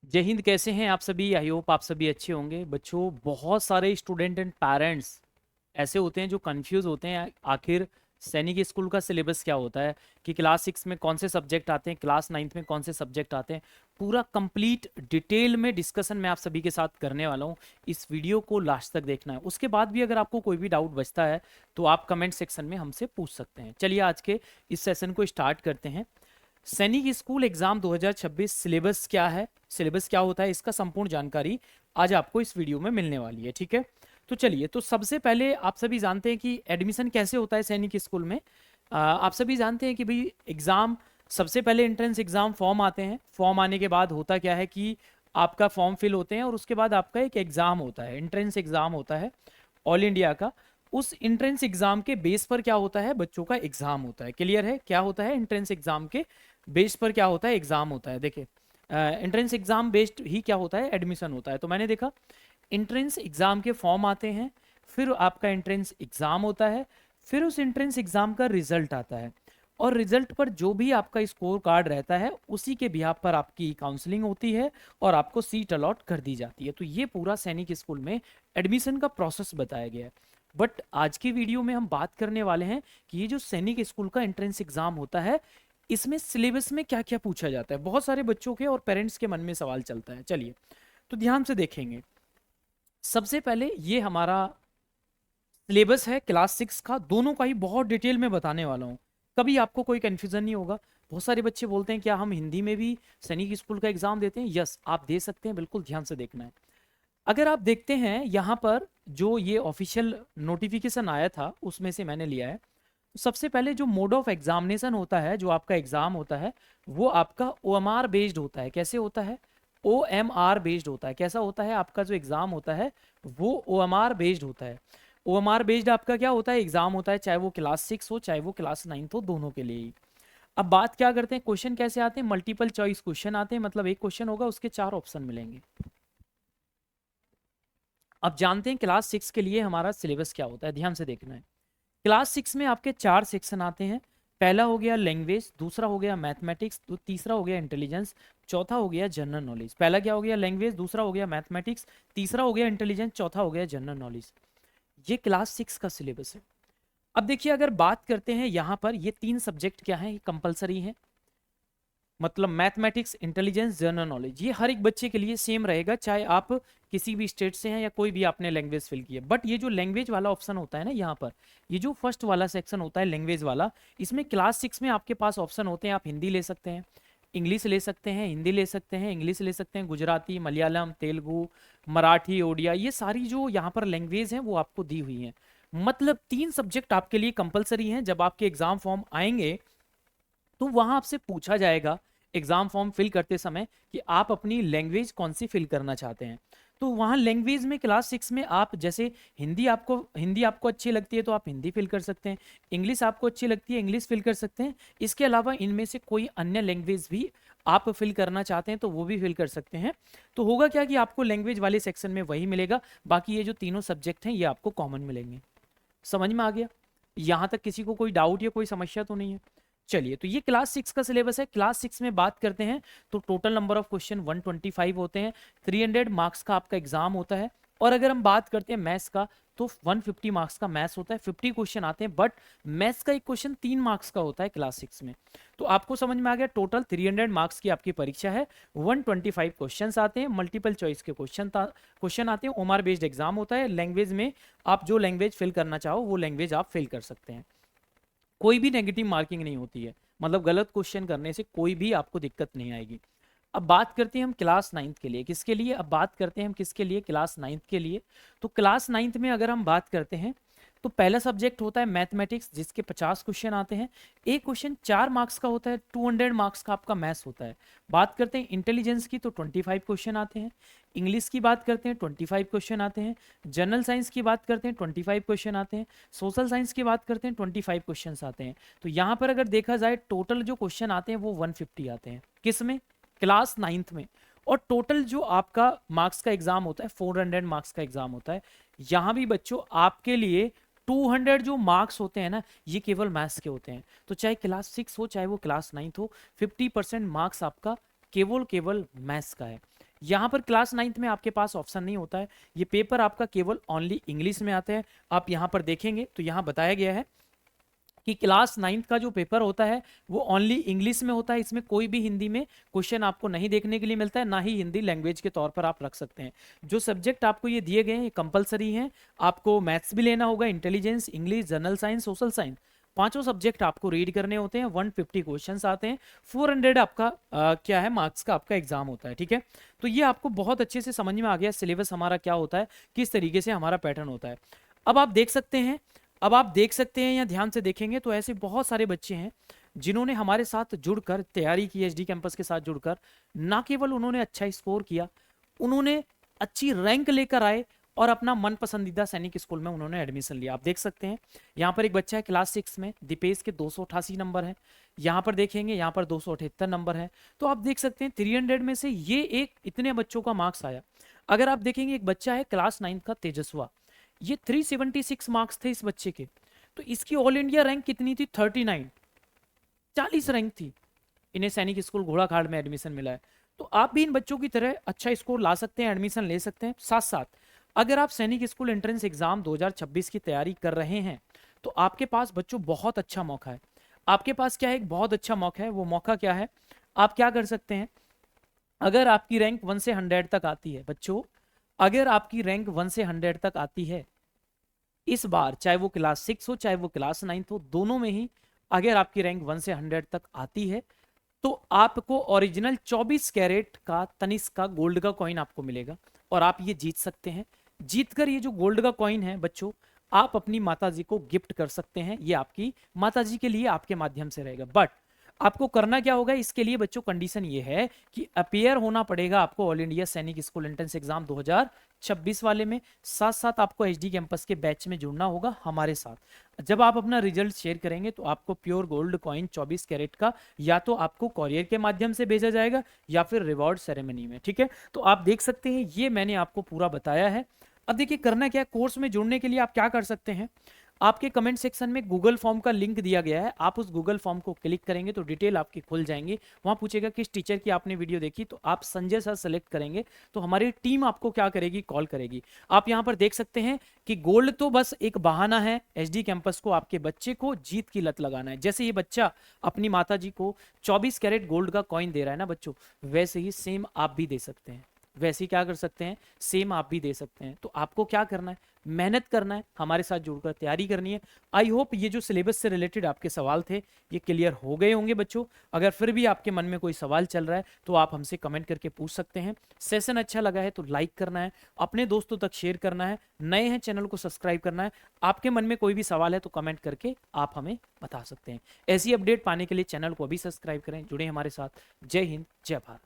जय हिंद। कैसे हैं आप सभी? आई होप आप सभी अच्छे होंगे। बच्चों, बहुत सारे स्टूडेंट एंड पेरेंट्स ऐसे होते हैं जो कंफ्यूज होते हैं आखिर सैनिक स्कूल का सिलेबस क्या होता है, कि क्लास 6 में कौन से सब्जेक्ट आते हैं, क्लास 9th में कौन से सब्जेक्ट आते हैं। पूरा कंप्लीट डिटेल में डिस्कशन मैं आप सभी के साथ करने वाला हूँ। इस वीडियो को लास्ट तक देखना है। उसके बाद भी अगर आपको कोई भी डाउट बचता है तो आप कमेंट सेक्शन में हमसे पूछ सकते हैं। चलिए आज के इस सेशन को स्टार्ट करते हैं। सैनिक स्कूल एग्जाम 2026 सिलेबस क्या है, सिलेबस क्या होता है, इसका संपूर्ण जानकारी आज आपको इस वीडियो में मिलने वाली है। ठीक है, तो चलिए। तो सबसे पहले आप सभी जानते हैं कि एडमिशन कैसे होता है सैनिक स्कूल में। आप सभी जानते हैं कि भाई एग्जाम, सबसे पहले एंट्रेंस एग्जाम फॉर्म आते हैं। फॉर्म आने के बाद होता क्या है कि आपका फॉर्म फिल होते हैं और उसके बाद आपका एक एग्जाम होता है, एंट्रेंस एग्जाम होता है ऑल इंडिया का। उस एंट्रेंस एग्जाम के बेस पर क्या होता है, बच्चों का एग्जाम होता है। क्लियर है? क्या होता है एंट्रेंस एग्जाम के बेस पर, क्या होता है, एग्जाम होता है। देखिए, एंट्रेंस एग्जाम बेस्ड ही क्या होता है, एडमिशन होता है। तो मैंने देखा एंट्रेंस एग्जाम के फॉर्म आते हैं, फिर आपका एंट्रेंस एग्जाम होता है, फिर उस एंट्रेंस एग्जाम का रिजल्ट आता है, और रिजल्ट पर जो भी आपका स्कोर कार्ड रहता है उसी के बिहाफ पर आपकी काउंसलिंग होती है और आपको सीट अलॉट कर दी जाती है। तो ये पूरा सैनिक स्कूल में एडमिशन का प्रोसेस बताया गया है। बट आज की वीडियो में हम बात करने वाले हैं कि ये जो सैनिक स्कूल का एंट्रेंस एग्जाम होता है, इसमें सिलेबस में क्या क्या पूछा जाता है। बहुत सारे बच्चों के और पेरेंट्स के मन में सवाल चलता है। चलिए, तो ध्यान से देखेंगे। सबसे पहले ये हमारा सिलेबस है क्लास 6 का, दोनों का ही बहुत डिटेल में बताने वाला हूँ। कभी आपको कोई कंफ्यूजन नहीं होगा। बहुत सारे बच्चे बोलते हैं क्या हम हिंदी में भी सैनिक स्कूल का एग्जाम देते हैं? यस, आप दे सकते हैं। बिल्कुल ध्यान से देखना है। अगर आप देखते हैं यहाँ पर जो ये ऑफिशियल नोटिफिकेशन आया था उसमें से मैंने लिया है। सबसे पहले जो मोड ऑफ एग्जामिनेशन होता है, जो आपका एग्जाम होता है, वो आपका OMR बेस्ड होता है। कैसे होता है? OMR बेस्ड होता है। कैसा होता है आपका जो एग्जाम होता है, वो OMR बेस्ड होता है। OMR बेस्ड आपका क्या होता है, एग्जाम होता है, चाहे वो क्लास 6 हो चाहे वो क्लास 9 हो, दोनों के लिए ही। अब बात क्या करते हैं, क्वेश्चन कैसे आते हैं, मल्टीपल चॉइस क्वेश्चन आते हैं। मतलब एक क्वेश्चन होगा, उसके 4 ऑप्शन मिलेंगे। अब जानते हैं क्लास 6 के लिए हमारा सिलेबस क्या होता है, ध्यान से देखना है। क्लास 6 में आपके 4 सेक्शन आते हैं। पहला हो गया लैंग्वेज, दूसरा हो गया मैथमेटिक्स, तीसरा हो गया इंटेलिजेंस, चौथा हो गया जनरल नॉलेज। पहला क्या हो गया, लैंग्वेज, दूसरा हो गया मैथमेटिक्स, तीसरा हो गया इंटेलिजेंस, चौथा हो गया जनरल नॉलेज। ये क्लास 6 का सिलेबस है। अब देखिए, अगर बात करते हैं यहाँ पर, ये 3 सब्जेक्ट क्या हैं, ये कंपलसरी हैं। मतलब मैथमेटिक्स, इंटेलिजेंस, जनरल नॉलेज, ये हर एक बच्चे के लिए सेम रहेगा, चाहे आप किसी भी स्टेट से हैं या कोई भी आपने लैंग्वेज फिल की है। बट ये जो लैंग्वेज वाला ऑप्शन होता है ना, यहाँ पर ये जो फर्स्ट वाला सेक्शन होता है लैंग्वेज वाला, इसमें क्लास 6 में आपके पास ऑप्शन होते हैं। आप हिंदी ले सकते हैं, इंग्लिश ले सकते हैं, हिंदी ले सकते हैं, इंग्लिश ले सकते हैं, गुजराती, मलयालम, तेलुगु, मराठी, ओडिया, ये सारी जो यहाँ पर लैंग्वेज हैं वो आपको दी हुई हैं। मतलब 3 सब्जेक्ट आपके लिए कंपलसरी हैं। जब आपके एग्जाम फॉर्म आएंगे तो वहां आपसे पूछा जाएगा एग्जाम फॉर्म फिल करते समय कि आप अपनी लैंग्वेज कौन सी फिल करना चाहते हैं। तो वहां लैंग्वेज में क्लास 6 में आप जैसे हिंदी आपको अच्छी लगती है तो आप हिंदी फिल कर सकते हैं, इंग्लिश आपको अच्छी लगती है इंग्लिश फिल कर सकते हैं। इसके अलावा इनमें से कोई अन्य लैंग्वेज भी आप फिल करना चाहते हैं तो वो भी फिल कर सकते हैं। तो होगा क्या कि आपको लैंग्वेज वाले सेक्शन में वही मिलेगा, बाकी ये जो तीनों सब्जेक्ट हैं ये आपको कॉमन मिलेंगे। समझ में आ गया? यहाँ तक किसी को कोई डाउट या कोई समस्या तो नहीं है? चलिए, तो ये क्लास 6 का सिलेबस है। क्लास 6 में बात करते हैं तो टोटल नंबर ऑफ क्वेश्चन 125 होते हैं। 300 मार्क्स का आपका एग्जाम होता है। और अगर हम बात करते हैं मैथ्स का, तो 150 मार्क्स का मैथ्स होता है। 50 क्वेश्चन आते हैं, बट मैथ्स का एक क्वेश्चन 3 मार्क्स का होता है क्लास 6 में। तो आपको समझ में आ गया, टोटल 300 मार्क्स की आपकी परीक्षा है। 125 क्वेश्चन आते हैं, मल्टीपल चॉइस के क्वेश्चन आते हैं। ओमार बेस्ड एग्जाम होता है। लैंग्वेज में आप जो लैंग्वेज फिल करना चाहो वो लैंग्वेज आप फिल कर सकते हैं। कोई भी नेगेटिव मार्किंग नहीं होती है, मतलब गलत क्वेश्चन करने से कोई भी आपको दिक्कत नहीं आएगी। अब बात करते हैं हम क्लास 9th के लिए, किसके लिए, अब बात करते हैं हम किसके लिए, क्लास 9th के लिए। तो क्लास 9th में अगर हम बात करते हैं तो पहला सब्जेक्ट होता है मैथमेटिक्स, जिसके 50 क्वेश्चन आते हैं। एक क्वेश्चन 4 मार्क्स का होता है। 200 मार्क्स का आपका मैथ्स होता है। बात करते हैं इंटेलिजेंस की, तो 25 क्वेश्चन आते हैं। इंग्लिश की बात करते हैं, 25 क्वेश्चन आते हैं। जनरल साइंस की बात करते हैं, 25 क्वेश्चन आते हैं। सोशल साइंस की बात करते हैं, 25 क्वेश्चन आते हैं। तो यहाँ पर अगर देखा जाए टोटल जो क्वेश्चन आते हैं वो 150 आते हैं। किस में? क्लास 9th में। और टोटल जो आपका मार्क्स का एग्जाम होता है 400 मार्क्स का एग्जाम होता है। यहाँ भी बच्चों आपके लिए 200 जो मार्क्स होते हैं ना, ये केवल मैथ्स के होते हैं। तो चाहे क्लास 6 हो चाहे वो क्लास 9th हो, 50% मार्क्स आपका केवल केवल मैथ्स का है। यहाँ पर क्लास 9th में आपके पास ऑप्शन नहीं होता है, ये पेपर आपका केवल ओनली इंग्लिश में आता है। आप यहाँ पर देखेंगे तो यहाँ बताया गया है कि क्लास 9th का जो पेपर होता है वो ओनली इंग्लिश में होता है, इसमें कोई भी हिंदी में क्वेश्चन आपको नहीं देखने के लिए मिलता है, ना ही हिंदी लैंग्वेज के तौर पर आप रख सकते हैं। जो सब्जेक्ट आपको ये दिए गए हैं ये कंपलसरी हैं, आपको मैथ्स भी लेना होगा, intelligence, English, general science, social science, पांचों सब्जेक्ट आपको रीड करने होते हैं। 150 क्वेश्चंस आते हैं, 400 आपका क्या है मार्क्स का आपका एग्जाम होता है, ठीक है। तो ये आपको बहुत अच्छे से समझ में आ गया सिलेबस हमारा क्या होता है, किस तरीके से हमारा पैटर्न होता है। अब आप देख सकते हैं, या ध्यान से देखेंगे तो ऐसे बहुत सारे बच्चे हैं जिन्होंने हमारे साथ जुड़कर तैयारी की, एचडी कैंपस के साथ जुड़कर ना केवल उन्होंने अच्छा स्कोर किया, उन्होंने अच्छी रैंक लेकर आए और अपना मन पसंदीदा सैनिक स्कूल में उन्होंने एडमिशन लिया। आप देख सकते हैं यहाँ पर एक बच्चा है क्लास 6 में, दीपेश के 288 नंबर है, यहाँ पर देखेंगे यहाँ पर 278 नंबर है। तो आप देख सकते हैं 300 में से ये एक इतने बच्चों का मार्क्स आया। अगर आप देखेंगे एक बच्चा है क्लास 9 का तेजस्वा, ये 376 मार्क्स थे इस बच्चे के, तो इसकी ऑल इंडिया रैंक कितनी थी 39, 40 रैंक थी। इन्हें सैनिक स्कूल घोड़ाखाल में एडमिशन मिला है। तो आप भी इन बच्चों की तरह अच्छा स्कोर ला सकते हैं, एडमिशन ले सकते हैं। साथ साथ अगर आप सैनिक स्कूल एंट्रेंस एग्जाम 2026 की तैयारी कर रहे हैं तो आपके पास बच्चों बहुत अच्छा मौका है। आपके पास क्या है, एक बहुत अच्छा मौका है। वो मौका क्या है, आप क्या कर सकते हैं, अगर आपकी रैंक 1 से 100 तक आती है बच्चों, अगर आपकी रैंक 1 से 100 तक आती है इस बार, चाहे वो क्लास 6 हो चाहे वो क्लास 9 हो, दोनों में ही अगर आपकी रैंक 1 से 100 तक आती है तो आपको ओरिजिनल 24 कैरेट का तनिष्क का गोल्ड का कॉइन आपको मिलेगा और आप ये जीत सकते हैं। जीतकर ये जो गोल्ड का कॉइन है बच्चों, आप अपनी माताजी को गिफ्ट कर सकते हैं। ये आपकी माताजी के लिए आपके माध्यम से रहेगा। बट आपको करना क्या होगा, इसके लिए बच्चों कंडीशन ये है कि अपेयर होना पड़ेगा आपको ऑल इंडिया सैनिक स्कूल एंट्रेंस एग्जाम 2026 वाले में। साथ साथ आपको एचडी कैंपस के बैच में जुड़ना होगा हमारे साथ। जब आप अपना रिजल्ट शेयर करेंगे तो आपको प्योर गोल्ड कॉइन 24 कैरेट का या तो आपको कॉरियर के माध्यम से भेजा जाएगा या फिर रिवॉर्ड सेरेमनी में, ठीक है। तो आप देख सकते हैं ये मैंने आपको पूरा बताया है। अब देखिए करना क्या है, कोर्स में जुड़ने के लिए आप क्या कर सकते हैं, आपके कमेंट सेक्शन में गूगल फॉर्म का लिंक दिया गया है, आप उस गूगल फॉर्म को क्लिक करेंगे तो डिटेल आपकी खुल जाएंगी। वहां पूछेगा किस टीचर की आपने वीडियो देखी, तो आप संजय सर सेलेक्ट करेंगे तो हमारी टीम आपको क्या करेगी, कॉल करेगी। आप यहां पर देख सकते हैं कि गोल्ड तो बस एक बहाना है, एचडी कैंपस को आपके बच्चे को जीत की लत लगाना है। जैसे ये बच्चा अपनी माता जी को 24 कैरेट गोल्ड का कॉइन दे रहा है ना बच्चों, वैसे ही सेम आप भी दे सकते हैं, वैसे ही क्या कर सकते हैं, सेम आप भी दे सकते हैं। तो आपको क्या करना है, मेहनत करना है, हमारे साथ जुड़कर तैयारी करनी है। आई होप ये जो सिलेबस से रिलेटेड आपके सवाल थे ये क्लियर हो गए होंगे बच्चों। अगर फिर भी आपके मन में कोई सवाल चल रहा है तो आप हमसे कमेंट करके पूछ सकते हैं। सेशन अच्छा लगा है तो लाइक करना है, अपने दोस्तों तक शेयर करना है, नए हैं चैनल को सब्सक्राइब करना है। आपके मन में कोई भी सवाल है तो कमेंट करके आप हमें बता सकते हैं। ऐसी अपडेट पाने के लिए चैनल को अभी सब्सक्राइब करें, जुड़े हमारे साथ। जय हिंद, जय भारत।